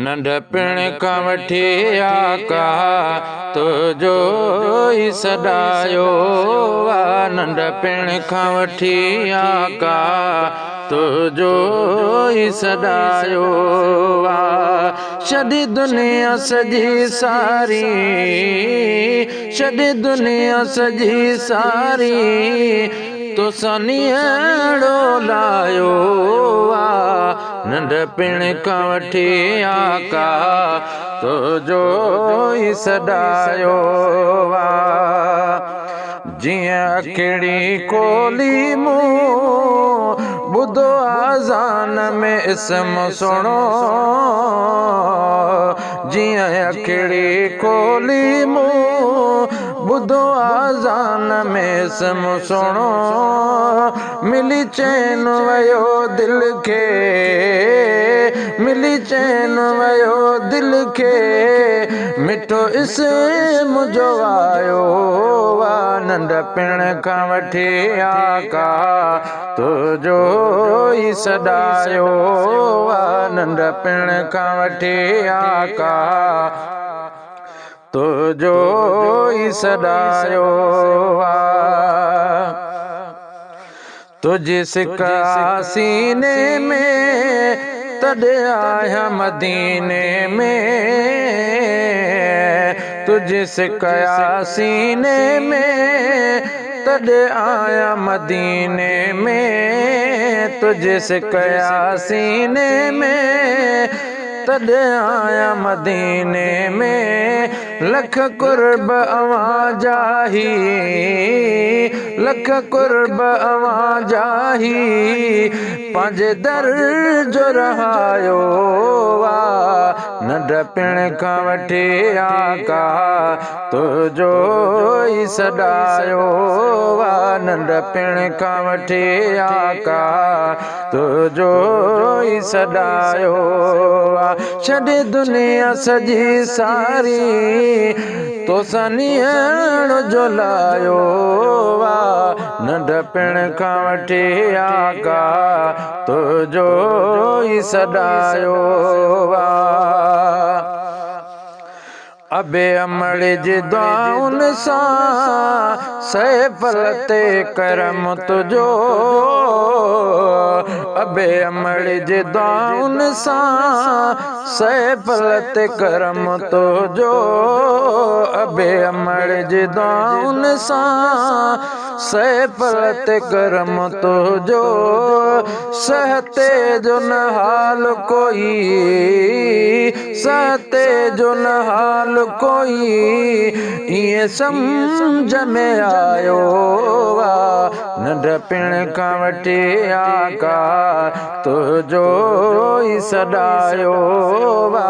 नंढपिण खां वठी आका तुंहिंजो ई सॾायो आहे। नंढपिण खां वठी आका तुंहिंजो ई सॾायो आहे। छॾी दुनिया सॼी सारी, छॾी दुनिया सॼी सारी, तोसां नीअड़ो लायो आहे। नंढपिण खां वठी आका तुंहिंजो ई सॾायो आहे। जीअं अखिड़ी कोली मूं ॿुधो आज़ान में इस्म सुणो, जीअं अखिड़ी कोली मूं ॿुधो आज़ान में इस्म सुणो। मिली चैन वियो दिलि खे, मिली चैन वियो दिलि खे, मिठो इस्म जो आयो आहे। नंढपिण खां वठी आका तुंहिंजो ई सॾायो आहे। नंढपिण खां वठी आका तुंहिंजो ई सॾायो आहे। तुझी सिका सीने में तॾहिं आया मदीने में, तुझी सिका सीने में तॾहिं आया मदीने में, तुझी सिका सीने में तॾहिं आया मदीने में। लख कुर्ब अवां जाही, लख कुर्ब अवां जाही, पंहिंजे दर जो रहायो आहे। नंढपिण खां वठी आका तुंहिंजो ई सॾायो आहे। नंढपिण खां वठी आका तुंहिंजो ई सॾायो आहे। छॾे दुनिया सॼी सारी, तोसां नीअण जो लायो आहे। नंढपिण खां वठी आका तुंहिंजो ई सॾायो आहे। अबे अमड़ जी दुआउनि सां सैफल ते करम तुंहिंजो, अबे अमड़ जी दुआउनि सां सैफल ते करम तुंहिंजो, अबे अमड़ जी दुआउनि सां सैफल ते करम तुंहिंजो। सहते जो न हाल कोई, सहते जो न हाल कोई, ईअं सम्झ में आयो आहे। नंढपिण खां वठी आका तुंहिंजो ई सॾायो आहे।